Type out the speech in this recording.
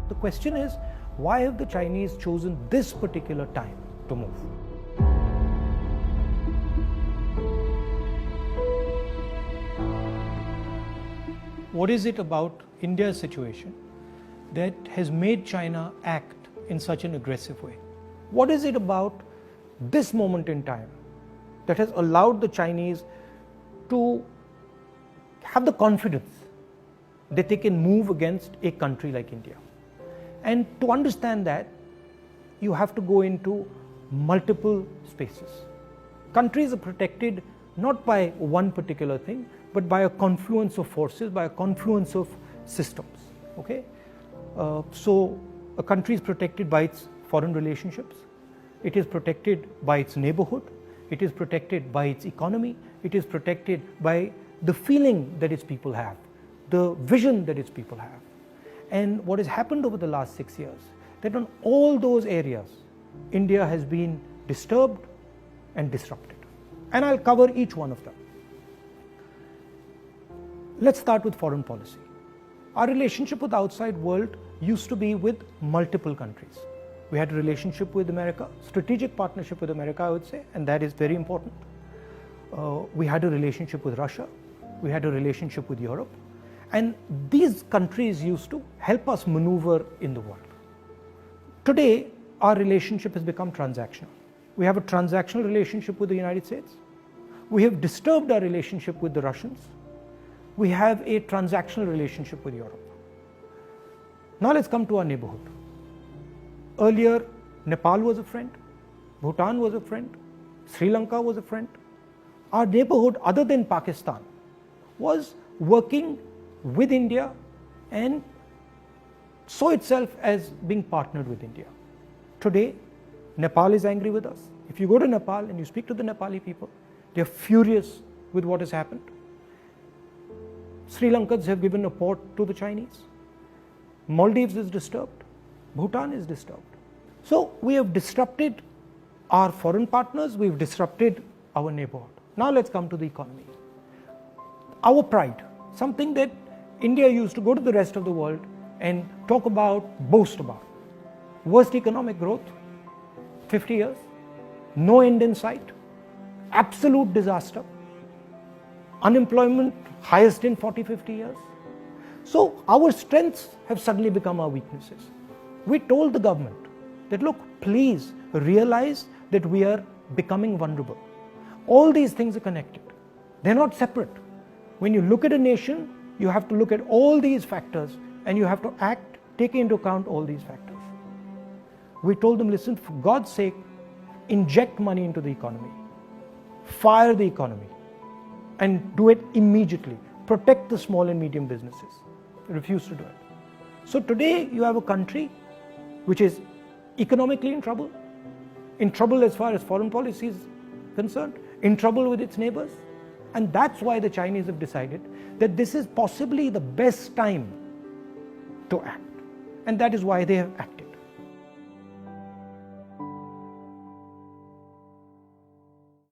The question is, why have the Chinese chosen this particular time to move? What is it about India's situation that has made China act in such an aggressive way? What is it about this moment in time that has allowed the Chinese to have the confidence that they can move against a country like India? And to understand that, you have to go into multiple spaces. Countries are protected not by one particular thing, but by a confluence of forces, by a confluence of systems. Okay? So a country is protected by its foreign relationships, it is protected by its neighborhood, it is protected by its economy, it is protected by the feeling that its people have, the vision that its people have. And what has happened over the last 6 years, that on all those areas, India has been disturbed and disrupted. And I'll cover each one of them. Let's start with foreign policy. Our relationship with the outside world used to be with multiple countries. We had a relationship with America, strategic partnership with America, I would say, and that is very important. We had a relationship with Russia. We had a relationship with Europe. And these countries used to help us maneuver in the world. Today, our relationship has become transactional. We have a transactional relationship with the United States. We have disturbed our relationship with the Russians. We have a transactional relationship with Europe. Now let's come to our neighborhood. Earlier, Nepal was a friend, Bhutan was a friend, Sri Lanka was a friend. Our neighborhood, other than Pakistan, was working with India and saw itself as being partnered with India. Today, Nepal is angry with us. If you go to Nepal and you speak to the Nepali people, they are furious with what has happened. Sri Lankans have given a port to the Chinese. Maldives is disturbed. Bhutan is disturbed. So we have disrupted our foreign partners, we've disrupted our neighborhood. Now let's come to the economy. Our pride, something that India used to go to the rest of the world and talk about, boast about. Worst economic growth, 50 years, no end in sight, absolute disaster, unemployment highest in 40-50 years. So our strengths have suddenly become our weaknesses. We told the government that, look, please realize that we are becoming vulnerable. All these things are connected. They're not separate. When you look at a nation, you have to look at all these factors and you have to act, take into account all these factors. We told them, listen, for God's sake, inject money into the economy, fire the economy, and do it immediately. Protect the small and medium businesses. They refuse to do it. So today you have a country which is economically in trouble as far as foreign policy is concerned, in trouble with its neighbors. And that's why the Chinese have decided that this is possibly the best time to act. And that is why they have acted.